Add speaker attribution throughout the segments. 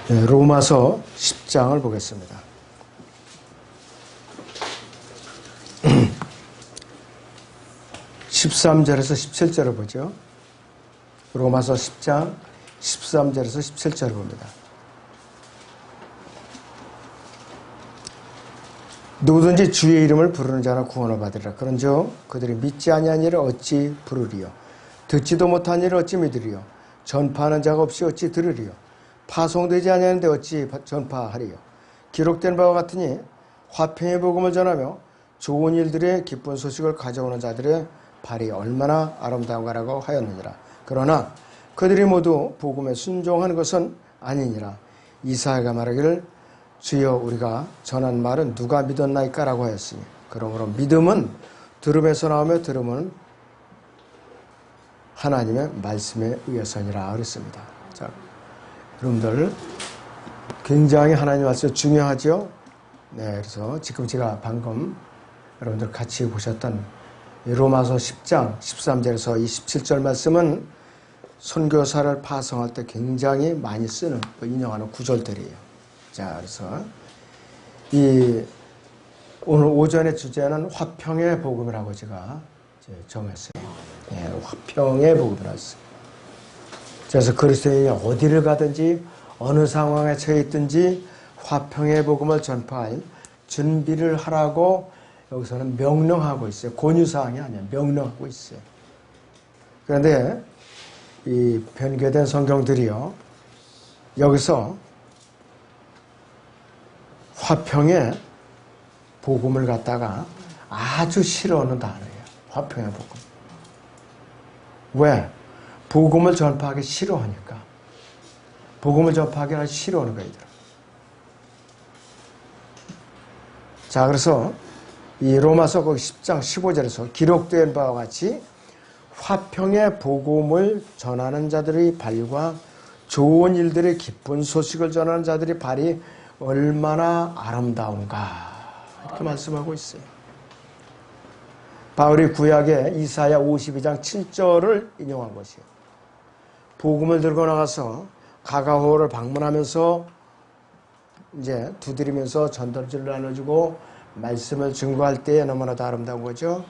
Speaker 1: 네, 로마서 10장을 보겠습니다. 13절에서 17절을 보죠. 로마서 10장 13절에서 17절을 봅니다. 누구든지 주의 이름을 부르는 자는 구원을 받으리라. 그런즉 그들이 믿지 아니한 이를 어찌 부르리요? 듣지도 못한 이를 어찌 믿으리요? 전파하는 자가 없이 어찌 들으리요? 파송되지 아니하는데 어찌 전파하리요? 기록된 바와 같으니 화평의 복음을 전하며 좋은 일들의 기쁜 소식을 가져오는 자들의 발이 얼마나 아름다운가라고 하였느니라. 그러나 그들이 모두 복음에 순종하는 것은 아니니라. 이사야가 말하기를 주여 우리가 전한 말은 누가 믿었나이까 라고 하였으니 그러므로 믿음은 들음에서 나오며 들음은 하나님의 말씀에 의해서니라 그랬습니다. 자, 여러분들 굉장히 하나님 말씀 중요하죠. 네, 그래서 지금 제가 방금 여러분들 같이 보셨던 로마서 10장 13절에서 27절 말씀은 선교사를 파송할 때 굉장히 많이 쓰는 인용하는 구절들이에요. 자, 그래서 오늘 오전의 주제는 화평의 복음이라고 제가 정했어요. 네, 화평의 복음이라고 했어요. 그래서 그리스도인이 어디를 가든지 어느 상황에 처해 있든지 화평의 복음을 전파할 준비를 하라고 여기서는 명령하고 있어요. 권유사항이 아니라 명령하고 있어요. 그런데 이 변개된 성경들이요, 여기서 화평의 복음을 갖다가 아주 싫어하는 단어예요. 화평의 복음. 왜? 복음을 전파하기 싫어하니까. 복음을 전파하기 아주 싫어하는 거예요. 자, 그래서 이 로마서 10장 15절에서 기록된 바와 같이 화평의 복음을 전하는 자들의 발과 좋은 일들의 기쁜 소식을 전하는 자들의 발이 얼마나 아름다운가 이렇게 말씀하고 있어요. 바울이 구약의 이사야 52장 7절을 인용한 것이에요. 복음을 들고 나가서 가가호를 방문하면서 이제 두드리면서 전도지를 나눠주고 말씀을 증거할 때에 너무나도 아름다운 거죠.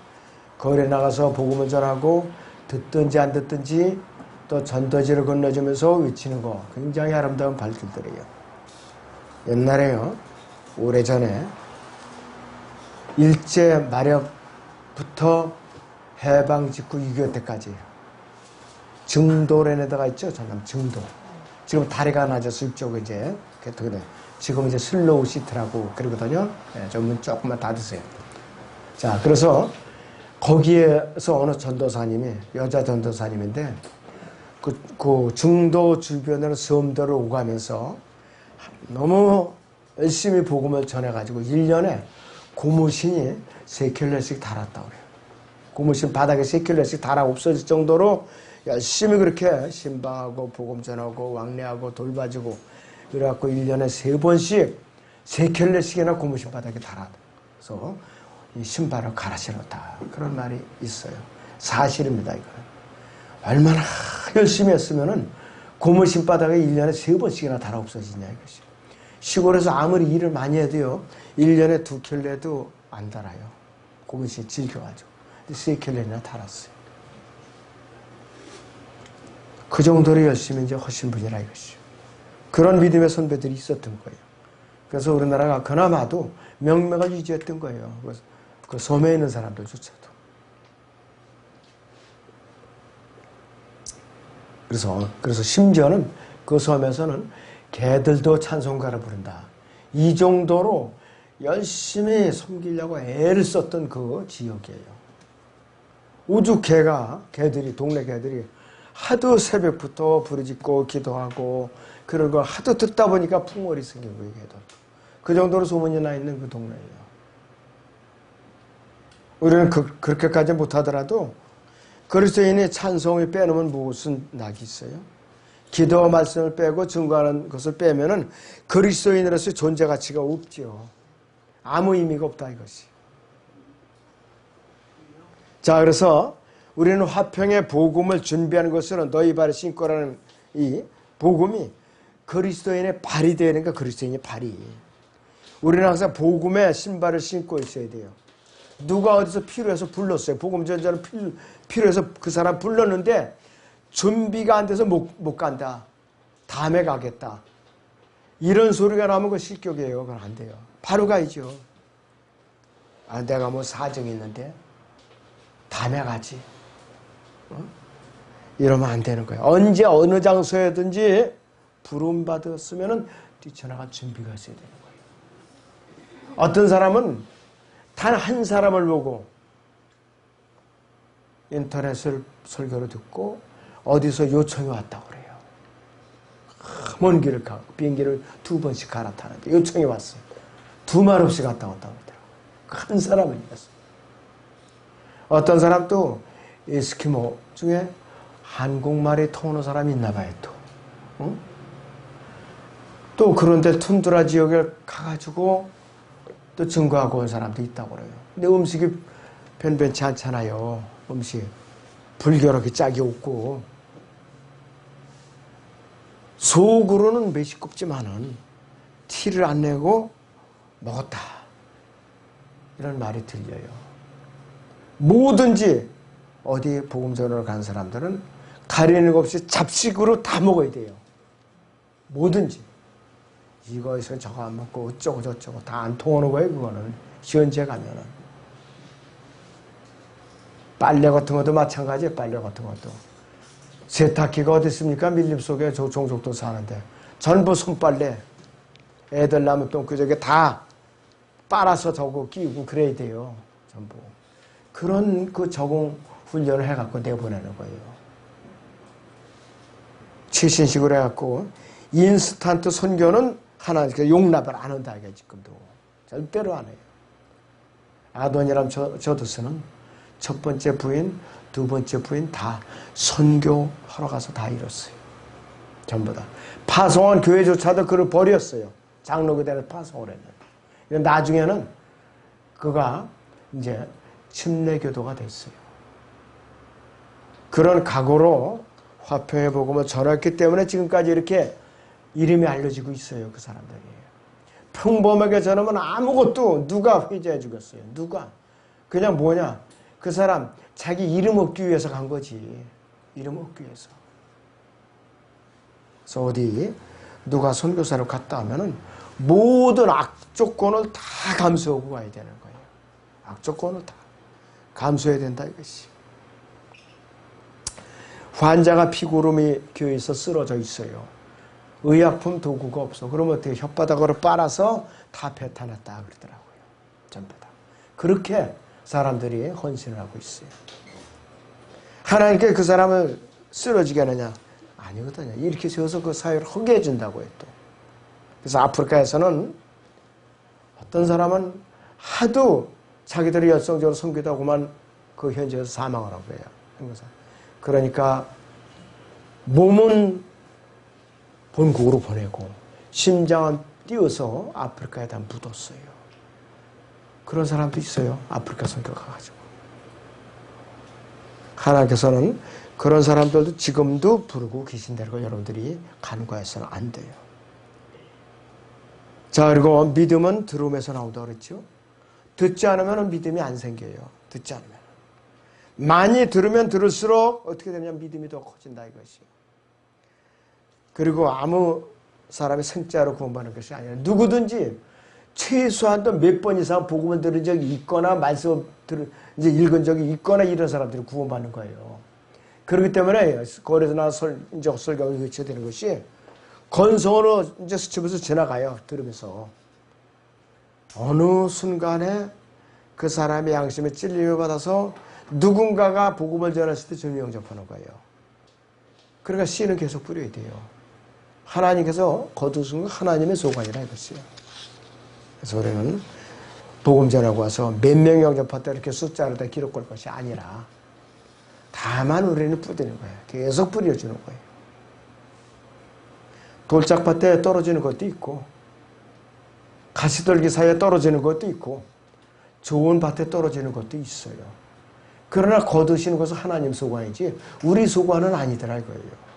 Speaker 1: 거리에 나가서 복음을 전하고 듣든지 안 듣든지 또 전도지를 건너주면서 외치는 거 굉장히 아름다운 발길들이에요. 옛날에요, 오래전에 일제 마력부터 해방 직후 6.25 때까지 증도라는 데가 있죠. 전남 증도. 지금 다리가 낮아서 이쪽에 이제 지금 이제 슬로우 시트라고 그러거든요. 네, 문 조금만 닫으세요. 자, 그래서 거기에서 어느 전도사님이 여자 전도사님인데 그 증도 주변으로 섬들을 오가면서 너무 열심히 복음을 전해가지고 1년에 고무신이 3켤레씩 달았다고 그래요. 고무신 바닥에 3켤레씩 달아 없어질 정도로 열심히 그렇게 신방하고 복음 전하고 왕래하고 돌봐주고 그래갖고 1년에 3번씩 3켤레씩이나 고무신 바닥에 달아서 이 신발을 갈아 신었다. 그런 말이 있어요. 사실입니다, 이거는. 얼마나 열심히 했으면은 고무신 바닥에 1년에 3번씩이나 달아 없어지냐, 이것이. 시골에서 아무리 일을 많이 해도요, 1년에 2켤레도 안 달아요. 고무신 질겨가지고. 3켤레나 달았어요. 그 정도로 열심히 이제 하신 분이라 이것이요. 그런 믿음의 선배들이 있었던 거예요. 그래서 우리나라가 그나마도 명맥을 유지했던 거예요. 그 섬에 있는 사람들조차도. 그래서 심지어는 그 섬에서는 개들도 찬송가를 부른다. 이 정도로 열심히 섬기려고 애를 썼던 그 지역이에요. 개들이, 동네 개들이 하도 새벽부터 부르짖고 기도하고 그런 걸 하도 듣다 보니까 풍월이 생긴 거예요, 개들. 그 정도로 소문이 나 있는 그 동네예요. 우리는 그렇게까지 못하더라도 그리스도인이 찬송을 빼놓으면 무슨 낙이 있어요? 기도와 말씀을 빼고 증거하는 것을 빼면은 그리스도인으로서의 존재 가치가 없죠. 아무 의미가 없다 이것이. 자, 그래서 우리는 화평의 복음을 준비하는 것으로 너희 발에 신고라는 이 복음이 그리스도인의 발이 되니까 그리스도인의 발이. 우리는 항상 복음의 신발을 신고 있어야 돼요. 누가 어디서 필요해서 불렀어요. 복음 전자는 필요해서 그 사람 불렀는데 준비가 안 돼서 못 간다. 다음에 가겠다. 이런 소리가 나면 그 실격이에요. 그건 안 돼요. 바로 가야죠. 아, 내가 뭐 사정이 있는데 다음에 가지. 이러면 안 되는 거예요. 언제 어느 장소에든지 부름받았으면 뛰쳐나갈 준비가 있어야 되는 거예요. 어떤 사람은 단 한 사람을 보고 인터넷을 설교를 듣고 어디서 요청이 왔다고 그래요. 먼 길을 가고 비행기를 2번씩 갈아타는데 요청이 왔어요. 두 말 없이 갔다 왔다고 그러더라고요. 한 사람을 이겼어요. 어떤 사람도 에스키모 중에 한국말이 통하는 사람이 있나 봐요. 또 그런데 툰드라 지역에 가가지고 또 증거하고 온 사람도 있다고 그래요. 근데 음식이 변변치 않잖아요. 음식. 불결하게 짝이 없고. 속으로는 매시껍지만은 티를 안 내고 먹었다. 이런 말이 들려요. 뭐든지 어디 복음전으로 간 사람들은 가리는 것 없이 잡식으로 다 먹어야 돼요. 뭐든지. 이거 있으면 저거 안 먹고 어쩌고 저쩌고 다 안 통하는 거예요. 그거는 현재 가면은 빨래 같은 것도 마찬가지예요. 빨래 같은 것도 세탁기가 어디 있습니까? 밀림 속에 저 종족도 사는데 전부 손빨래. 애들 나면 또 그저게 다 빨아서 저거 끼우고 그래야 돼요. 전부 그런 그 적응 훈련을 해갖고 내보내는 거예요. 최신식으로 해갖고 인스턴트 선교는 하나님께서 용납을 안 한다 이게 지금도 절대로 안 해요. 아도니람 저드스는 첫 번째 부인, 두 번째 부인 다 선교하러 가서 다 잃었어요. 전부 다 파송한 교회조차도 그를 버렸어요. 장로교대를 파송을 했는데 나중에는 그가 이제 침례교도가 됐어요. 그런 각오로 화평의 복음을 전했기 때문에 지금까지 이렇게 이름이 알려지고 있어요. 그 사람들이. 평범하게 전하면 아무것도 누가 회자해 주겠어요. 누가. 그냥 뭐냐. 그 사람 자기 이름 얻기 위해서 간 거지. 이름 얻기 위해서. 그래서 어디 누가 선교사로 갔다 하면은 모든 악조건을 다 감수하고 가야 되는 거예요. 악조건을 다 감수해야 된다 이것이. 환자가 피고름이 교회에서 쓰러져 있어요. 의약품 도구가 없어. 그러면 어떻게 혓바닥으로 빨아서 다 뱉어놨다 그러더라고요. 전부 다. 그렇게 사람들이 헌신을 하고 있어요. 하나님께 그 사람을 쓰러지게 하느냐? 아니거든요. 이렇게 세워서 그 사회를 허게 해준다고요. 또. 그래서 아프리카에서는 어떤 사람은 하도 자기들이 열성적으로 섬기다 보면 그 현지에서 사망을 하고 해요. 그러니까 몸은 본국으로 보내고 심장은 띄워서 아프리카에다 묻었어요. 그런 사람도 있어요. 아프리카 선교 가가지고. 하나님께서는 그런 사람들도 지금도 부르고 계신다고 여러분들이 간과해서는 안 돼요. 자, 그리고 믿음은 들음에서 나온다고 그랬죠. 듣지 않으면 믿음이 안 생겨요. 듣지 않으면. 많이 들으면 들을수록 어떻게 되냐면 믿음이 더 커진다 이것이요. 그리고 아무 사람이 생짜로 구원받는 것이 아니라 누구든지 최소한도 몇 번 이상 복음을 들은 적이 있거나 말씀을 이제 읽은 적이 있거나 이런 사람들이 구원받는 거예요. 그렇기 때문에 거기서 나 이제 설교가 외쳐야 되는 것이 건성으로 이제 스치면서 지나가요. 들으면서 어느 순간에 그 사람의 양심에 찔림을 받아서 누군가가 복음을 전했을 때 주님 영접하는 거예요. 그러니까 씨는 계속 뿌려야 돼요. 하나님께서 거두신 건 하나님의 소관이라 이것이요. 그래서 우리는 복음 전하고 와서 몇 명 영접했다 이렇게 숫자를 다 기록할 것이 아니라 다만 우리는 뿌리는 거예요. 계속 뿌려주는 거예요. 돌짝밭에 떨어지는 것도 있고 가시떨기 사이에 떨어지는 것도 있고 좋은 밭에 떨어지는 것도 있어요. 그러나 거두시는 것은 하나님 소관이지 우리 소관은 아니더라 이거예요.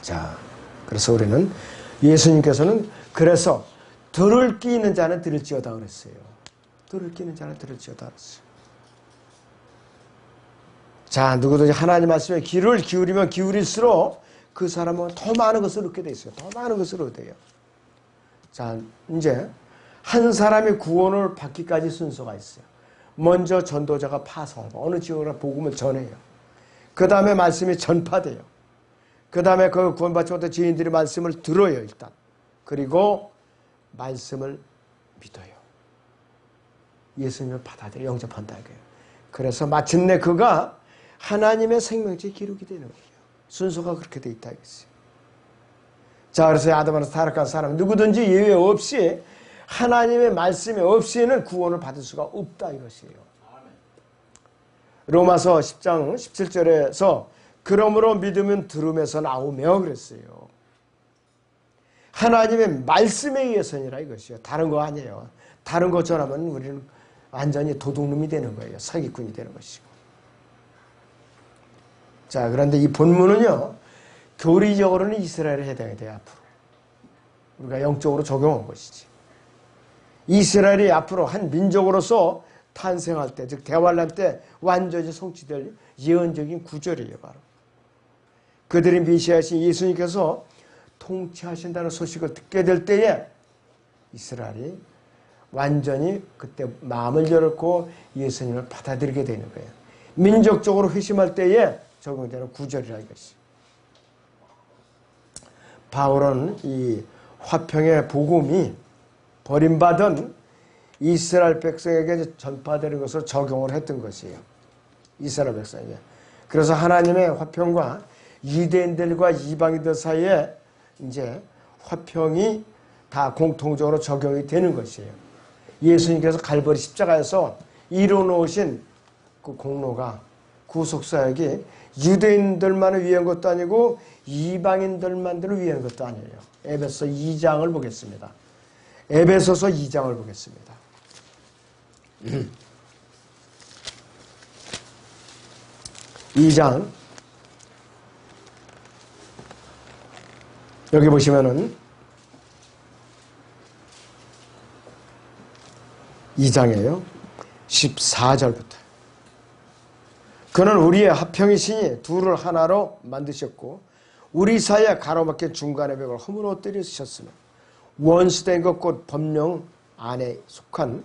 Speaker 1: 자, 그래서 우리는 예수님께서는 그래서 들을 끼 있는 자는 들을지어다 그랬어요. 들을 끼 있는 자는 들을지어다 그랬어요. 자, 누구든지 하나님 말씀에 귀를 기울이면 기울일수록 그 사람은 더 많은 것을 얻게 돼 있어요. 더 많은 것을 얻어요. 자, 이제 한 사람이 구원을 받기까지 순서가 있어요. 먼저 전도자가 파송하고 어느 지역으로 복음을 전해요. 그 다음에 말씀이 전파돼요. 그 다음에 그 구원받지 못한 죄인들이 말씀을 들어요, 일단. 그리고 말씀을 믿어요. 예수님을 받아들여 영접한다 이거예요. 그래서 마침내 그가 하나님의 생명체의 기록이 되는 거예요. 순서가 그렇게 돼 있다 이거죠. 자, 그래서 아담에서 타락한 사람 누구든지 예외 없이 하나님의 말씀이 없이는 구원을 받을 수가 없다 이것이에요. 로마서 10장 17절에서 그러므로 믿음은 들음에서 나오며 그랬어요. 하나님의 말씀에 의해서니라 이것이요. 다른 거 아니에요. 다른 거 전하면 우리는 완전히 도둑놈이 되는 거예요. 사기꾼이 되는 것이고. 자, 그런데 이 본문은요, 교리적으로는 이스라엘에 해당이 돼요, 앞으로. 우리가 영적으로 적용한 것이지. 이스라엘이 앞으로 한 민족으로서 탄생할 때, 즉, 대환란 때 완전히 성취될 예언적인 구절이에요, 바로. 그들이 메시아이신 예수님께서 통치하신다는 소식을 듣게 될 때에 이스라엘이 완전히 그때 마음을 열었고 예수님을 받아들이게 되는 거예요. 민족적으로 회심할 때에 적용되는 구절이라 이것이. 바울은 이 화평의 복음이 버림받은 이스라엘 백성에게 전파되는 것을 적용을 했던 것이에요. 이스라엘 백성에게. 그래서 하나님의 화평과 유대인들과 이방인들 사이에 이제 화평이 다 공통적으로 적용이 되는 것이에요. 예수님께서 갈보리 십자가에서 이루어놓으신 그 공로가 구속사역이 유대인들만을 위한 것도 아니고 이방인들만을 위한 것도 아니에요. 에베소 2장을 보겠습니다. 에베소서 2장을 보겠습니다. 2장 여기 보시면은 2장이에요. 14절부터. 그는 우리의 합평이시니 둘을 하나로 만드셨고 우리 사이에 가로막힌 중간의 벽을 허물어 때리셨으며 원수된 것 곧 법령 안에 속한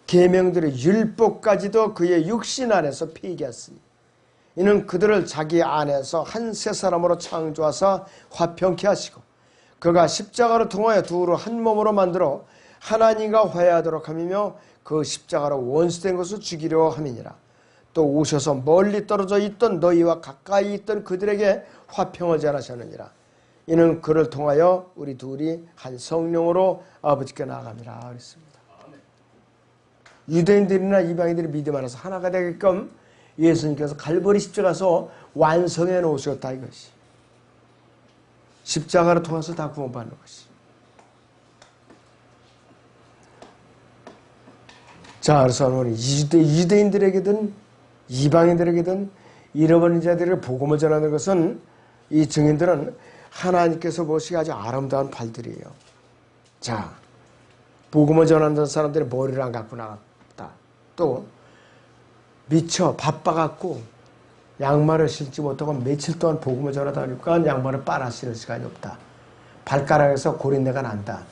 Speaker 1: 계명들의 율법까지도 그의 육신 안에서 폐기하였으니 이는 그들을 자기 안에서 한 세 사람으로 창조하사 화평케 하시고 그가 십자가로 통하여 둘을 한 몸으로 만들어 하나님과 화해하도록 함이며 그 십자가로 원수된 것을 죽이려 함이니라. 또 오셔서 멀리 떨어져 있던 너희와 가까이 있던 그들에게 화평을 전하셨느니라. 이는 그를 통하여 우리 둘이 한 성령으로 아버지께 나아갑니다. 그랬습니다. 유대인들이나 이방인들이 믿음 안에서 하나가 되게끔 예수님께서 갈보리 십자가에서 완성해 놓으셨다 이것이. 십자가를 통해서 다 구원받는 것이. 자, 그래서 오늘 유대인들에게든 이방인들에게든 잃어버린 자들에게 복음을 전하는 것은 이 증인들은 하나님께서 보시기 아주 아름다운 발들이에요. 자, 복음을 전하는 사람들이 머리를 안 갖고 나갔다. 또 미쳐 바빠갖고 양말을 신지 못하고 며칠 동안 복음을 전하다 보니까 양말을 빨아 신을 시간이 없다. 발가락에서 고린내가 난다.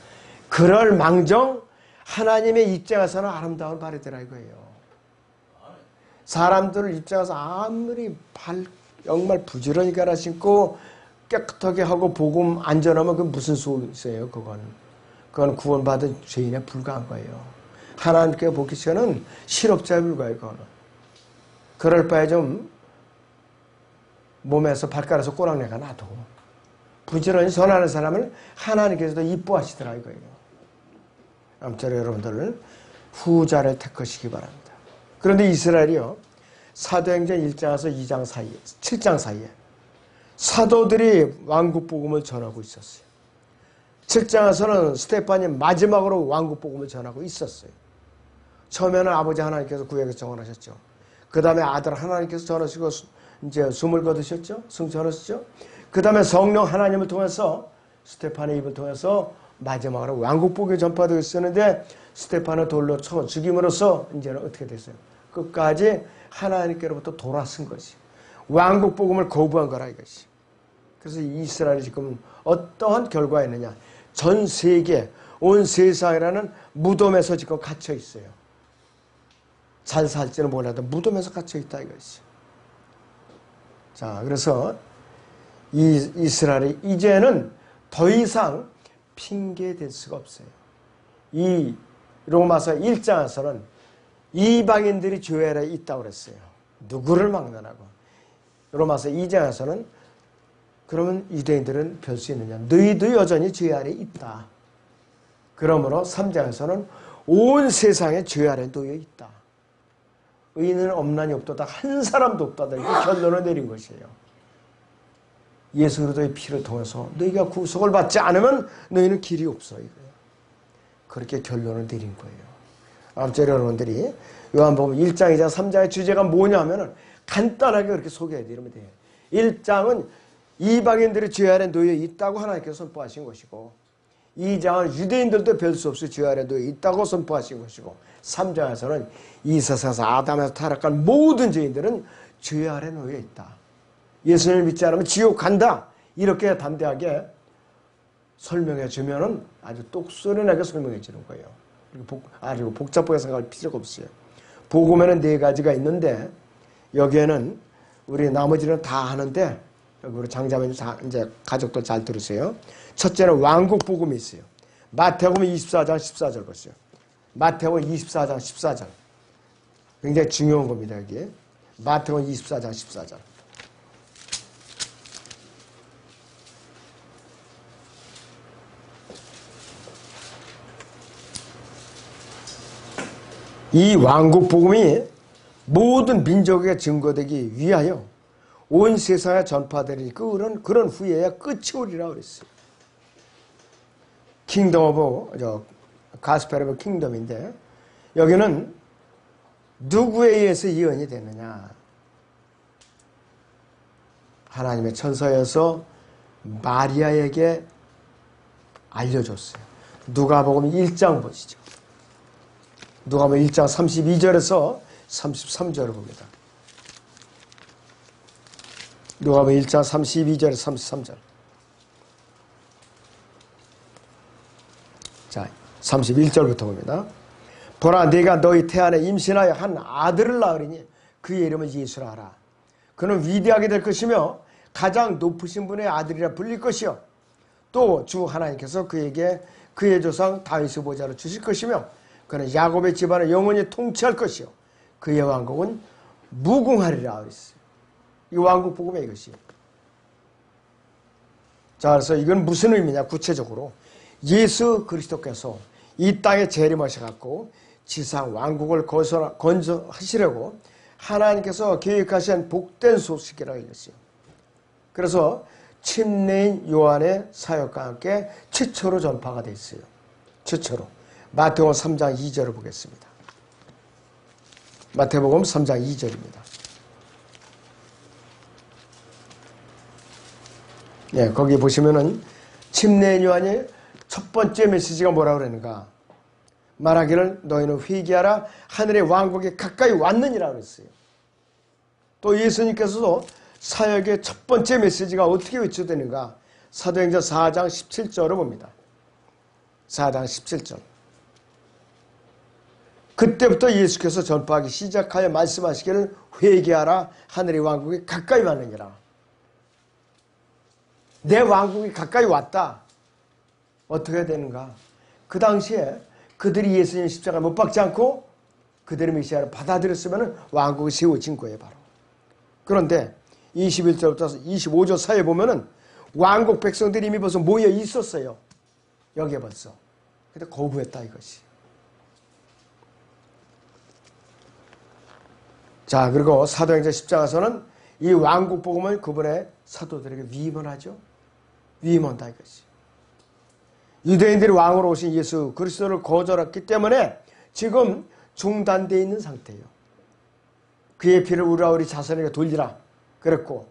Speaker 1: 그럴 망정 하나님의 입장에서는 아름다운 발이더라 이거예요. 사람들 입장에서 아무리 정말 부지런히 갈아 신고 깨끗하게 하고 복음 안 전하면 그건 무슨 소리예요 그건. 그건 구원받은 죄인에 불과한 거예요. 하나님께 보기에는 실업자에 불과해요 그거는. 그럴 바에 좀 몸에서 발가락에서 꼬랑내가 나도 부지런히 전하는 사람을 하나님께서도 이뻐하시더라 이거예요. 아무쪼록 여러분들 후자를 택하시기 바랍니다. 그런데 이스라엘이요. 사도행전 1장에서 2장 사이에 7장 사이에 사도들이 왕국복음을 전하고 있었어요. 7장에서는 스테판이 마지막으로 왕국복음을 전하고 있었어요. 처음에는 아버지 하나님께서 구약에서 정언하셨죠. 그 다음에 아들 하나님께서 전하시고 이제 숨을 거두셨죠. 승천하셨죠. 그 다음에 성령 하나님을 통해서 스테판의 입을 통해서 마지막으로 왕국복음이 전파되고 있었는데 스테판을 돌로 쳐 죽임으로써 이제는 어떻게 됐어요? 끝까지 하나님께로부터 돌아선 것이 왕국복음을 거부한 거라 이것이. 그래서 이스라엘이 지금 어떠한 결과가 있느냐? 전 세계 온 세상이라는 무덤에서 지금 갇혀 있어요. 잘 살지는 몰라도 무덤에서 갇혀 있다 이것이. 자, 그래서 이 이스라엘이 이제는 더 이상 핑계 댈 수가 없어요. 이 로마서 1장에서는 이방인들이 죄 아래에 있다고 그랬어요. 누구를 막론하고. 로마서 2장에서는 그러면 유대인들은 별 수 있느냐? 너희도 여전히 죄 아래에 있다. 그러므로 3장에서는 온 세상에 죄 아래에 놓여 있다. 의인은 없나니 없도다. 한 사람도 없다. 이렇게 결론을 내린 것이에요. 예수 그리스도의 피를 통해서 너희가 구속을 받지 않으면 너희는 길이 없어. 이거예요. 그렇게 결론을 내린 거예요. 아무쪼 여러분들이 요한복음 1장, 2장, 3장의 주제가 뭐냐 하면은 간단하게 그렇게 소개해 드리면 돼요. 1장은 이방인들이 죄 아래 놓여 있다고 하나님께서 선포하신 것이고 2장은 유대인들도 별 수 없이 죄 아래 놓여 있다고 선포하신 것이고 3장에서는 이 세상에서 아담에서 타락한 모든 죄인들은 죄 아래 놓여 있다. 예수님을 믿지 않으면 지옥 간다. 이렇게 담대하게 설명해 주면은 아주 똑소리나게 설명해 주는 거예요. 그리고 복잡하게 생각할 필요가 없어요. 복음에는 4가지가 있는데 여기에는 우리 나머지는 다 하는데 여기 우리 장자매님 이제 가족들 잘 들으세요. 첫째는 왕국 복음이 있어요. 마태복음 24장 14절 보세요. 마태복음 24장 14절. 굉장히 중요한 겁니다. 여기. 마태복음 24장 14절. 이 왕국 복음이 모든 민족에게 증거되기 위하여 온 세상에 전파되리니 그런 후에야 끝이 오리라 그랬어요. 킹덤 오브 가스펠 오브 킹덤인데 여기는 누구에 의해서 예언이 되느냐? 하나님의 천사여서 마리아에게 알려줬어요. 누가복음 1장 보시죠. 누가복음 1장 32절에서 33절을 봅니다. 누가복음 1장 32절에서 33절. 자, 31절부터 봅니다. 보라, 네가 너희 태안에 임신하여 한 아들을 낳으리니 그의 이름은 예수라 하라. 그는 위대하게 될 것이며 가장 높으신 분의 아들이라 불릴 것이요. 또 주 하나님께서 그에게 그의 조상 다윗의 보좌를 주실 것이며 그는 야곱의 집안을 영원히 통치할 것이요. 그의 왕국은 무궁하리라 그랬어요. 이 왕국 복음의 이것이. 자, 그래서 이건 무슨 의미냐? 구체적으로 예수 그리스도께서 이 땅에 재림하셔갖고 지상 왕국을 건설하시려고 하나님께서 계획하신 복된 소식이라고 이랬어요. 그래서 침례인 요한의 사역과 함께 최초로 전파가 됐어요. 최초로. 마태복음 3장 2절을 보겠습니다. 마태복음 3장 2절입니다. 예, 거기 보시면은 침례인 요한이 첫 번째 메시지가 뭐라고 그러는가? 말하기를 너희는 회개하라 하늘의 왕국이 가까이 왔느니라 그랬어요. 또 예수님께서도 사역의 첫 번째 메시지가 어떻게 외쳐되는가? 사도행전 4장 17절을 봅니다. 4장 17절. 그때부터 예수께서 전파하기 시작하여 말씀하시기를 회개하라 하늘의 왕국이 가까이 왔느니라. 내 왕국이 가까이 왔다. 어떻게 되는가? 그 당시에 그들이 예수님 십자가에 못 박지 않고 그들의 메시아를 받아들였으면 왕국이 세워진 거예요. 바로. 그런데 21절부터 25절 사이에 보면은 왕국 백성들이 이미 벌써 모여 있었어요. 여기에 벌써. 근데 거부했다 이것이. 자, 그리고 사도행전 10장에서는 이 왕국 복음을 그분의 사도들에게 위임하죠. 위임한다 이것이. 유대인들이 왕으로 오신 예수 그리스도를 거절했기 때문에 지금 중단되어 있는 상태예요. 그의 피를 우리 자손에게 돌리라 그랬고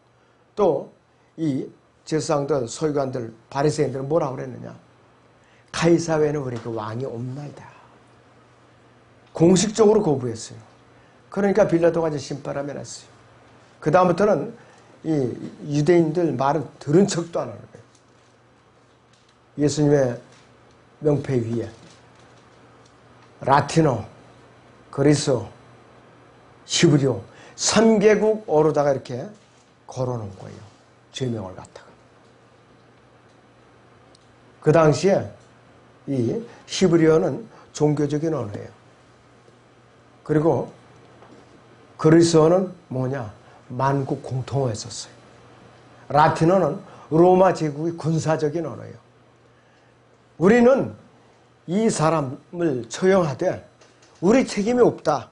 Speaker 1: 또 이 제사장들, 서기관들, 바리새인들은 뭐라고 그랬느냐? 가이사 외에는 우리에게 왕이 없나이다. 공식적으로 거부했어요. 그러니까 빌라도가 이제 신바람에 났어요. 그 다음부터는 이 유대인들 말은 들은 척도 안 하는 거예요. 예수님의 명패 위에 라틴어, 그리스, 히브리어 3개국어로다가 이렇게 걸어놓은 거예요. 죄명을 갖다가. 그 당시에 이 히브리어는 종교적인 언어예요. 그리고 그리스어는 뭐냐? 만국 공통어였었어요. 라틴어는 로마 제국의 군사적인 언어예요. 우리는 이 사람을 처형하되 우리 책임이 없다.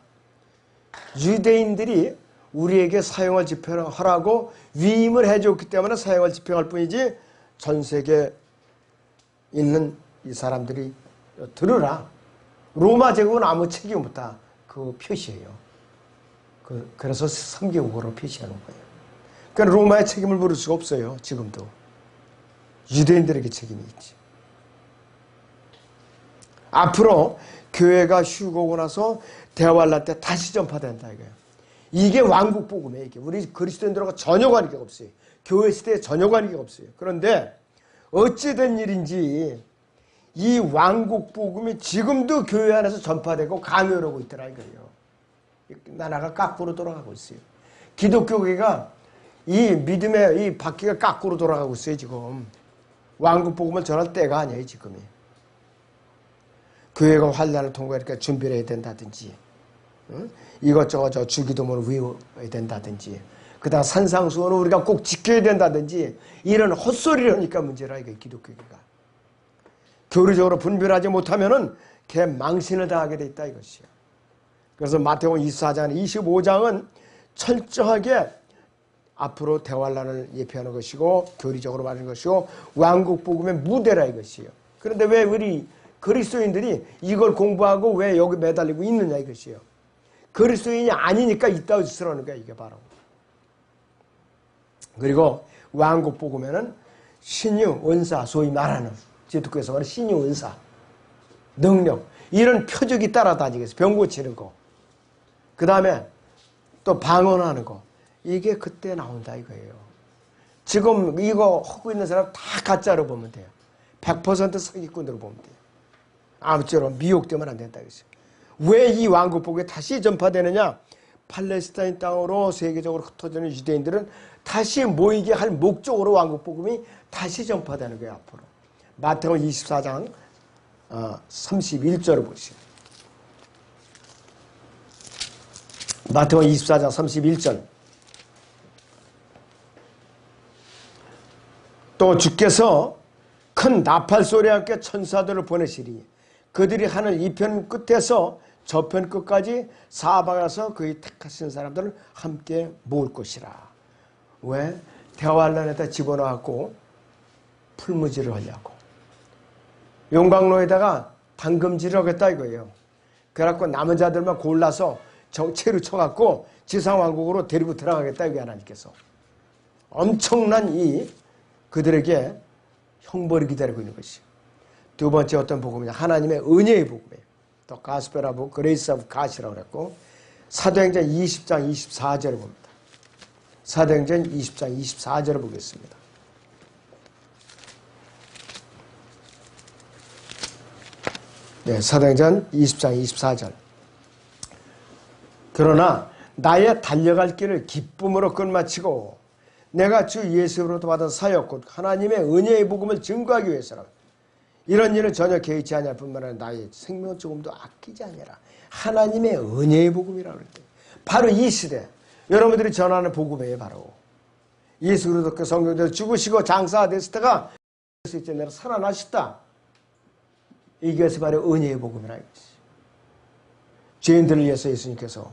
Speaker 1: 유대인들이 우리에게 사형을 집행하라고 위임을 해줬기 때문에 사형을 집행할 뿐이지 전 세계에 있는 이 사람들이 들으라. 로마 제국은 아무 책임 없다. 그 표시예요. 그래서 3개국어로 표시하는 거예요. 그러니까 로마의 책임을 물을 수가 없어요. 지금도. 유대인들에게 책임이 있지. 앞으로 교회가 휴거 오고 나서 대환란 때 다시 전파된다 이거예요. 이게 왕국복음이에요. 이게 우리 그리스도인들하고 전혀 관계가 없어요. 교회 시대에 전혀 관계가 없어요. 그런데 어찌된 일인지 이 왕국복음이 지금도 교회 안에서 전파되고 강요하고 있더라 이거예요. 나라가 거꾸로 돌아가고 있어요. 기독교계가 이 믿음의 이 바퀴가 거꾸로 돌아가고 있어요 지금. 왕국복음을 전할 때가 아니에요 지금이. 교회가 환란을 통과하니까 준비를 해야 된다든지, 이것저것 주기도문을 외워야 된다든지, 그 다음 산상수훈을 우리가 꼭 지켜야 된다든지, 이런 헛소리를 하니까 문제라, 이게 기독교계가. 교리적으로 분별하지 못하면은 걔 망신을 당하게 돼 있다, 이것이야. 그래서 마태복음 24장, 25장은 철저하게 앞으로 대환란을 예표하는 것이고, 교리적으로 말하는 것이고, 왕국복음의 무대라, 이것이에요. 그런데 왜 우리 그리스도인들이 이걸 공부하고 왜 여기 매달리고 있느냐 이것이에요. 그리스도인이 아니니까 이따위 짓을 하는 거야 이게 바로. 그리고 왕국복음에는 신유, 은사, 소위 말하는 기독교에서 말하는 신유, 은사, 능력 이런 표적이 따라다니겠어요. 병 고치는 거. 그 다음에 또 방언하는 거. 이게 그때 나온다 이거예요. 지금 이거 하고 있는 사람 다 가짜로 보면 돼요. 100% 사기꾼으로 보면 돼요. 아무쪼록 미혹되면 안 된다. 왜 이 왕국복음이 다시 전파되느냐? 팔레스타인 땅으로 세계적으로 흩어지는 유대인들은 다시 모이게 할 목적으로 왕국복음이 다시 전파되는 거예요. 앞으로. 마태복음 24장 31절을 보시죠. 마태복음 24장 31절. 또 주께서 큰 나팔 소리와 함께 천사들을 보내시리. 그들이 하늘 이편 끝에서 저편 끝까지 사방에서 그의 택하신 사람들을 함께 모을 것이라. 왜? 대환란에다 집어넣고 풀무지를 하려고. 용광로에다가 당금질을 하겠다 이거예요. 그래갖고 남은 자들만 골라서 정체로 쳐갖고 지상왕국으로 데리고 들어가겠다 이게 하나님께서. 엄청난 이 그들에게 형벌이 기다리고 있는 것이요. 두 번째 어떤 복음이냐? 하나님의 은혜의 복음이에요. 또 가스페라고 그레이스 오브 가시라고 그랬고 사도행전 20장 24절을 봅니다. 사도행전 20장 24절을 보겠습니다. 네, 사도행전 20장 24절. 그러나 나의 달려갈 길을 기쁨으로 끝마치고 내가 주 예수로부터 받은 사역 곧 하나님의 은혜의 복음을 증거하기 위해서라. 이런 일을 전혀 개의치 아니할 뿐만 아니라 나의 생명을 조금도 아끼지 아니하라. 하나님의 은혜의 복음이라고 그랬대요. 바로 이 시대 여러분들이 전하는 복음이에요. 바로 예수 그리스도 성령께서 죽으시고 장사됐을 때가 내가 살아나셨다. 이것이 바로 은혜의 복음이라 이것이. 죄인들을 위해서 예수님께서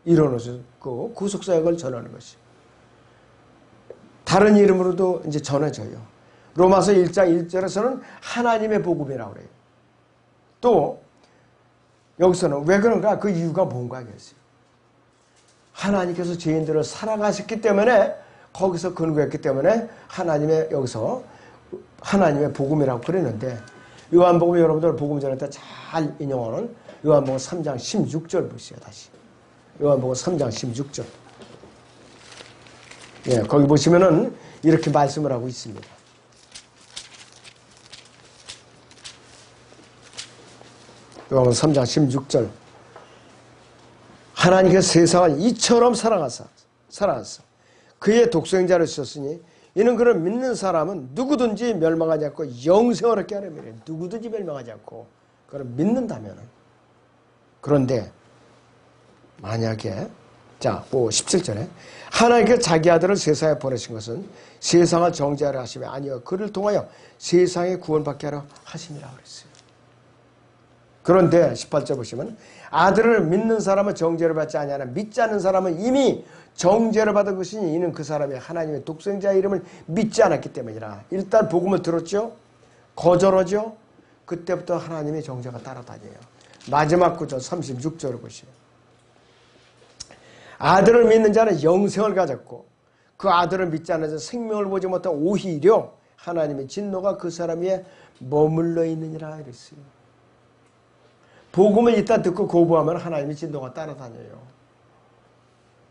Speaker 1: 일어나셨고 구속사역을 전하는 것이. 다른 이름으로도 이제 전해져요. 로마서 1장 1절에서는 하나님의 복음이라고 그래요. 또 여기서는 왜 그런가? 그 이유가 뭔가 하겠어요. 하나님께서 죄인들을 사랑하셨기 때문에 거기서 근거했기 때문에 하나님의 여기서 하나님의 복음이라고 그랬는데 요한복음 여러분들 복음 전할 때 잘 인용하는 요한복음 3장 16절 보시죠. 다시 요한복음 3장 16절. 예, 거기 보시면은 이렇게 말씀을 하고 있습니다. 요한복음 3장 16절. 하나님께서 세상을 이처럼 사랑하사 그의 독생자를 주셨으니 이는 그를 믿는 사람은 누구든지 멸망하지 않고 영생을 얻게 하려면 누구든지 멸망하지 않고 그를 믿는다면. 그런데 만약에 자, 17절에 하나님께서 자기 아들을 세상에 보내신 것은 세상을 정죄하려 하시며 아니요 그를 통하여 세상에 구원받게 하려 하심이라고 그랬어요. 그런데 18절 보시면 아들을 믿는 사람은 정죄를 받지 아니하나 믿지 않는 사람은 이미 정죄를 받은 것이니 이는 그 사람이 하나님의 독생자의 이름을 믿지 않았기 때문이라. 일단 복음을 들었죠. 거절하죠. 그때부터 하나님의 정죄가 따라다녀요. 마지막 구절 36절을 보시면 아들을 믿는 자는 영생을 가졌고 그 아들을 믿지 않는 자는 생명을 보지 못한 오히려 하나님의 진노가 그 사람 위에 머물러 있느니라 이랬어요. 복음을 이따 듣고 거부하면 하나님의 진노가 따라다녀요.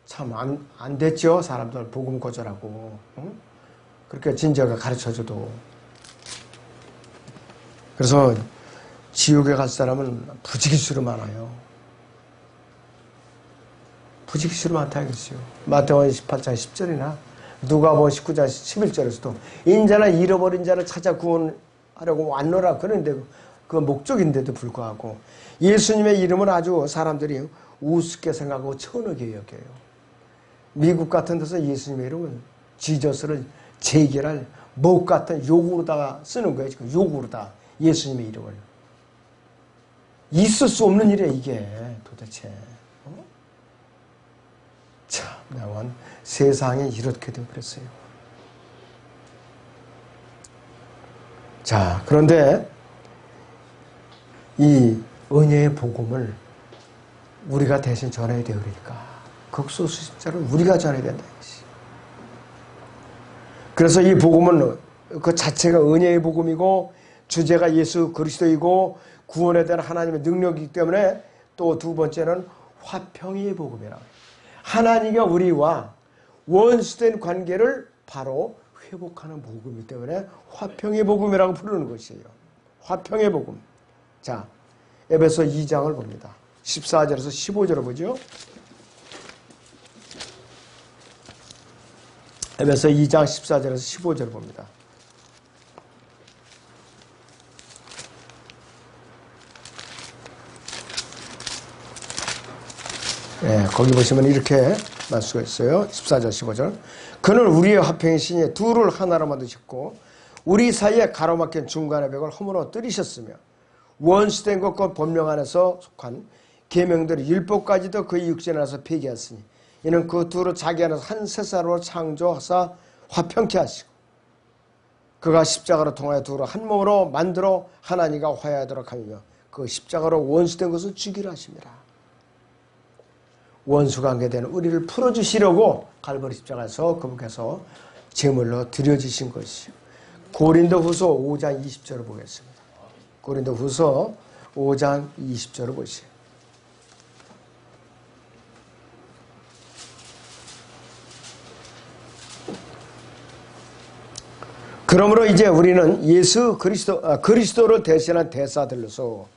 Speaker 1: 참 안 됐죠. 사람들 복음 거절하고 응? 그렇게 진저가 가르쳐줘도. 그래서 지옥에 갈 사람은 부지기수로 많아요. 부지기수로 많다 이거죠. 마태복음 18장 10절이나 누가복음 19장 11절에서도 인자나 잃어버린 자를 찾아 구원하려고 왔노라 그런데 그 목적인데도 불구하고 예수님의 이름을 아주 사람들이 우습게 생각하고 천하게 여겨요. 미국 같은 데서 예수님의 이름은 지저스를 제기할 목 같은 욕으로다가 쓰는 거예요. 지금 욕으로다 예수님의 이름을. 있을 수 없는 일이야 이게 도대체. 참, 나원 세상에 이렇게 되어버렸어요. 자, 그런데 이 은혜의 복음을 우리가 대신 전해야 되니까 극소수 십자를 우리가 전해야 된다. 그래서 이 복음은 그 자체가 은혜의 복음이고 주제가 예수 그리스도이고 구원에 대한 하나님의 능력이기 때문에 또 두 번째는 화평의 복음이라고 해요. 하나님과 우리와 원수된 관계를 바로 회복하는 복음이기 때문에 화평의 복음이라고 부르는 것이에요. 화평의 복음. 자, 에베소 2장을 봅니다. 14절에서 15절을 보죠. 에베소 2장 14절에서 15절을 봅니다. 예, 거기 보시면 이렇게 말씀가 있어요. 14절 15절. 그는 우리의 화평이시니 둘을 하나로 만드셨고 우리 사이에 가로막힌 중간의 벽을 허물어 뚫으셨으며 원수된 것과 법령 안에서 속한 계명들의 율법까지도 그의 육신 안에서 폐기하였으니 이는 그 둘을 자기 안에서 한 세사로 창조하사 화평케 하시고 그가 십자가로 통하여 둘을 한 몸으로 만들어 하나님과 화해하도록 하며 그 십자가로 원수된 것을 죽이려 하십니다. 원수관계된 우리를 풀어주시려고 갈보리 십자가에서 그분께서 제물로 드려지신 것이요. 고린도후서 5장 20절을 보겠습니다. 고린도후서 5장 20절을 보시죠. 그러므로 이제 우리는 예수 그리스도를 대신한 대사들로서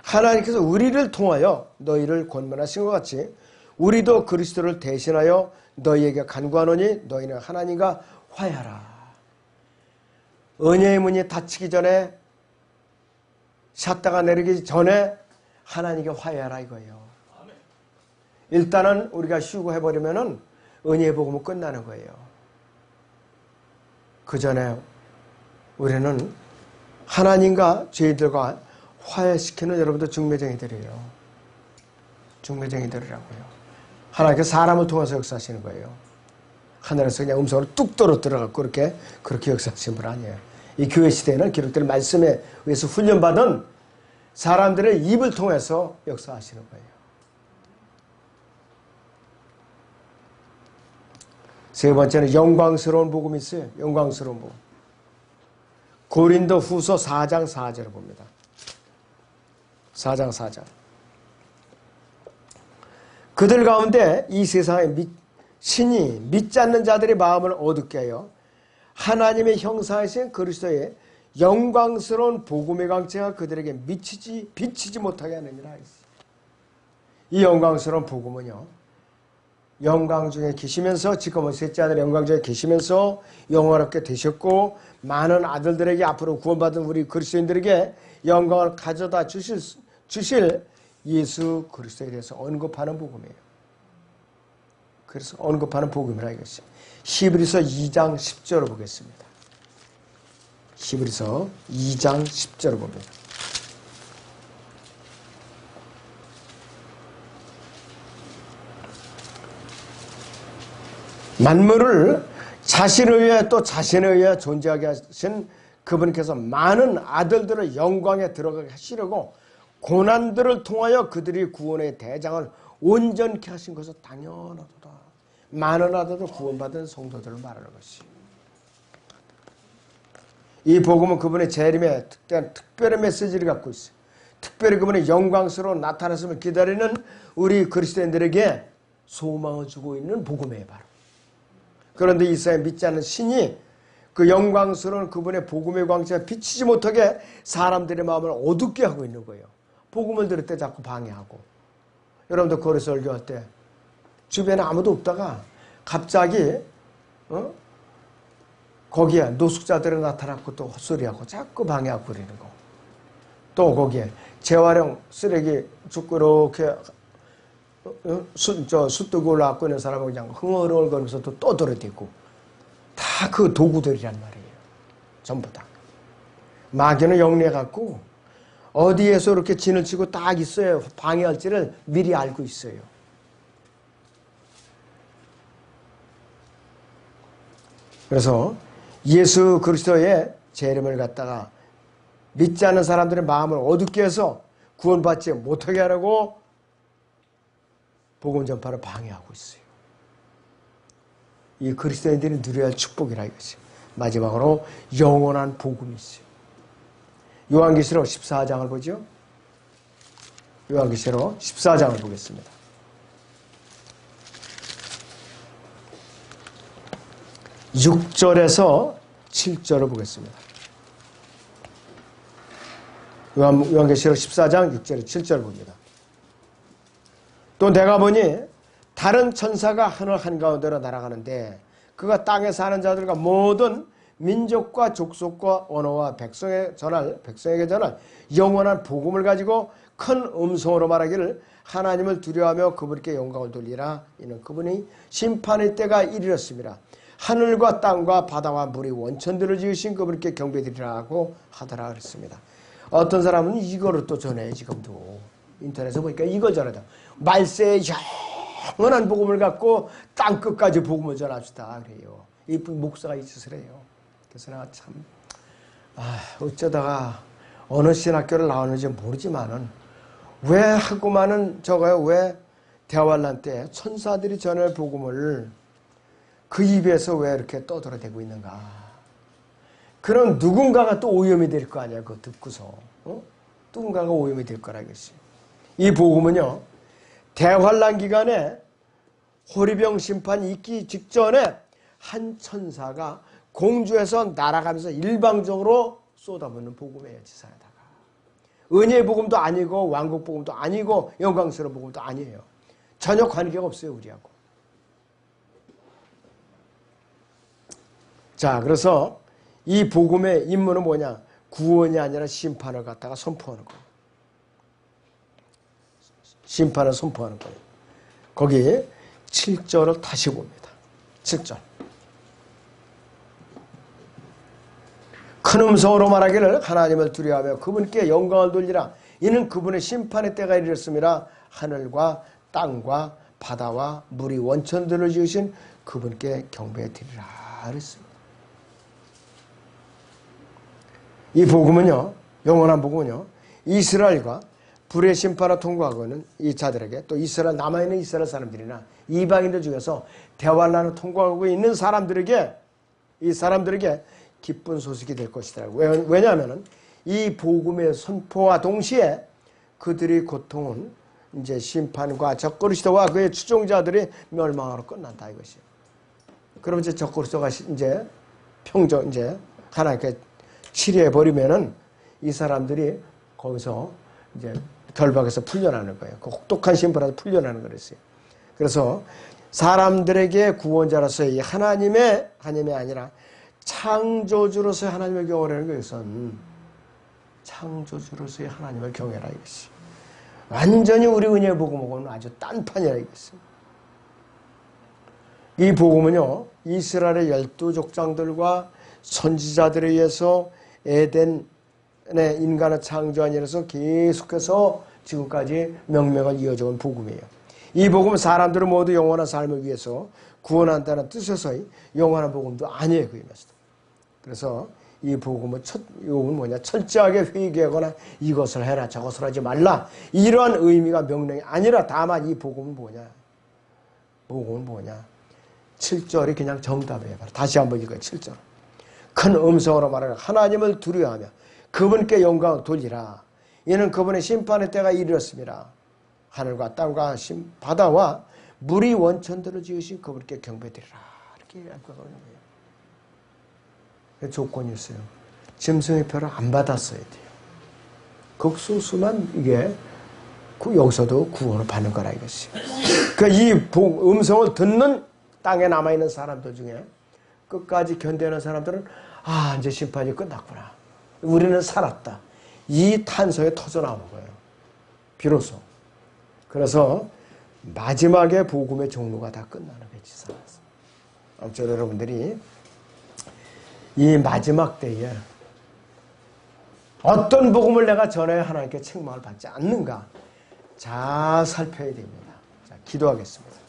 Speaker 1: 하나님께서 우리를 통하여 너희를 권면하신 것 같이 우리도 그리스도를 대신하여 너희에게 간구하노니 너희는 하나님과 화해하라. 은혜의 문이 닫히기 전에 샷다가 내리기 전에 하나님께 화해하라 이거예요. 일단은 우리가 쉬고 해버리면은 은혜의 복음은 끝나는 거예요. 그 전에 우리는 하나님과 죄인들과 화해시키는 여러분들 중매쟁이들이에요. 중매쟁이들이라고요. 하나님께서 사람을 통해서 역사하시는 거예요. 하늘에서 그냥 음성으로 뚝 떨어뜨려갖고 그렇게 역사하시는 분 아니에요. 이 교회 시대에는 기록된 말씀에 의해서 훈련받은 사람들의 입을 통해서 역사하시는 거예요. 세 번째는 영광스러운 복음이 있어요. 영광스러운 복음. 고린도 후서 4장 4절을 봅니다. 4장 4절. 그들 가운데 이 세상에 신이 믿지 않는 자들의 마음을 어둡게 하여 하나님의 형상이신 그리스도의 영광스러운 복음의 광채가 그들에게 비치지 못하게 하느니라. 이 영광스러운 복음은요, 영광 중에 계시면서, 지금은 셋째 아들 영광 중에 계시면서 영원롭게 되셨고, 많은 아들들에게 앞으로 구원받은 우리 그리스도인들에게 영광을 가져다 주실 예수 그리스도에 대해서 언급하는 복음이에요. 그래서 언급하는 복음이라 이것이. 히브리서 2장 10절을 보겠습니다. 히브리서 2장 10절을 봅니다. 만물을 자신을 위해 또 자신에 의해 존재하게 하신 그분께서 많은 아들들을 영광에 들어가게 하시려고 고난들을 통하여 그들이 구원의 대장을 온전케 하신 것은 당연하도다. 많은 아들들 구원받은 성도들을 말하는 것이. 이 복음은 그분의 재림에 특별한 메시지를 갖고 있어요. 특별히 그분의 영광스러운 나타났음을 기다리는 우리 그리스도인들에게 소망을 주고 있는 복음이에요, 바로. 그런데 이 세상에 믿지 않는 신이 그 영광스러운 그분의 복음의 광채가 비치지 못하게 사람들의 마음을 어둡게 하고 있는 거예요. 복음을 들을 때 자꾸 방해하고. 여러분도 거리에서 설교할 때 주변에 아무도 없다가 갑자기 거기에 노숙자들이 나타났고 또 헛소리하고 자꾸 방해하고 그러는 거. 또 거기에 재활용 쓰레기 줍고 이렇게 숯 뜨고 올라왔고 있는 사람은 그냥 흥얼흥얼거리면서 또 떠들어대고. 다 그 도구들이란 말이에요. 전부 다. 마귀는 영리해갖고 어디에서 이렇게 진을 치고 딱 있어요. 방해할지를 미리 알고 있어요. 그래서 예수 그리스도의 재림을 갖다가 믿지 않는 사람들의 마음을 어둡게 해서 구원받지 못하게 하려고 복음 전파를 방해하고 있어요. 이 그리스도인들이 누려야 할 축복이라 이것이. 마지막으로 영원한 복음이 있어요. 요한계시록 14장을 보죠. 요한계시록 14장을 보겠습니다. (6절에서) 7절을 보겠습니다. 요한계시록 14장 6절에서 7절을 봅니다. 또 내가 보니 다른 천사가 하늘 한가운데로 날아가는데 그가 땅에 사는 자들과 모든 민족과 족속과 언어와 백성에게 전할 영원한 복음을 가지고 큰 음성으로 말하기를 하나님을 두려워하며 그분께 영광을 돌리라. 이는 그분이 심판의 때가 이르렀습니다. 하늘과 땅과 바다와 물이 원천들을 지으신 그분께 경배드리라고 하더라 그랬습니다. 어떤 사람은 이거를 또 전해. 지금도 인터넷에 보니까 이걸 전하다. 말세의 영원한 복음을 갖고 땅끝까지 복음을 전합시다 그래요. 이쁜 목사가 있으시래요. 그래서 내가 참 어쩌다가 어느 신학교를 나왔는지 모르지만은 왜 하고만은 저거요, 왜 대환란 때 천사들이 전할 복음을 그 입에서 왜 이렇게 떠들어대고 있는가. 그런 누군가가 또 오염이 될 거 아니야. 그거 듣고서. 누군가가 오염이 될 거라 이것이. 이 복음은요, 대환란 기간에 호리병 심판이 있기 직전에 한 천사가 공주에서 날아가면서 일방적으로 쏟아붓는 복음이에요. 지상에다가. 은혜의 복음도 아니고 왕국 복음도 아니고 영광스러운 복음도 아니에요. 전혀 관계가 없어요. 우리하고. 자, 그래서 이 복음의 임무는 뭐냐? 구원이 아니라 심판을 갖다가 선포하는 거예요. 심판을 선포하는 거예요. 거기 7절을 다시 봅니다. 7절. 큰 음성으로 말하기를 하나님을 두려워하며 그분께 영광을 돌리라. 이는 그분의 심판의 때가 이르렀습니다. 하늘과 땅과 바다와 물이 원천들을 지으신 그분께 경배드리라 그랬습니다. 이 복음은요, 영원한 복음은요, 이스라엘과 불의 심판을 통과하고는 이 자들에게 또 이스라엘 남아있는 이스라엘 사람들이나 이방인들 중에서 대환란을 통과하고 있는 사람들에게 이 사람들에게 기쁜 소식이 될 것이더라고요. 왜냐하면 이 복음의 선포와 동시에 그들의 고통은 이제 심판과 적그리스도와 그의 추종자들의 멸망으로 끝난다 이것이에요. 그럼 이제 적그리스도가 이제 평정 이제 하나님께 치리해 버리면은 이 사람들이 거기서 이제 결박에서 풀려나는 거예요. 그 혹독한 심판에서 풀려나는 거랬어요. 그래서 사람들에게 구원자로서의 하나님의 아니라 창조주로서의 하나님을 경외하는 것은 창조주로서의 하나님을 경외라 이것이. 완전히 우리 은혜의 복음하고는 아주 딴판이라 이것이. 이 복음은요, 이스라엘의 12족장들과 선지자들에 의해서 에덴의 인간을 창조한 일에서 계속해서 지금까지 명명을 이어져 온 복음이에요. 이 복음은 사람들을 모두 영원한 삶을 위해서 구원한다는 뜻에서의 영원한 복음도 아니에요. 그 의미에서도. 그래서 이 복음은 철저하게 회개하거나 이것을 해라 저것을 하지 말라 이러한 의미가 명령이 아니라 다만 이 복음은 뭐냐? 복음은 뭐냐? 7절이 그냥 정답이에요. 다시 한번 읽어요. 7절. 큰 음성으로 말하라. 하나님을 두려워하며 그분께 영광을 돌리라. 이는 그분의 심판의 때가 이르렀습니다. 하늘과 땅과 바다와 물이 원천들을 지으신 그분께 경배드리라. 이렇게 약속하는 거예요. 조건이 있어요. 짐승의 표를 안 받았어야 돼요. 극소수만 이게 여기서도 구원을 받는 거라 이것이. 그러니까 이 음성을 듣는 땅에 남아있는 사람들 중에 끝까지 견뎌내는 사람들은 아 이제 심판이 끝났구나. 우리는 살았다. 이 탄성에 터져나오는 거예요. 비로소. 그래서 마지막에 복음의 종로가 다 끝나는 거예요. 지상에서. 아무튼 여러분들이 이 마지막 때에 어떤 복음을 내가 전해야 하나님께 책망을 받지 않는가 잘 살펴야 됩니다. 자, 기도하겠습니다.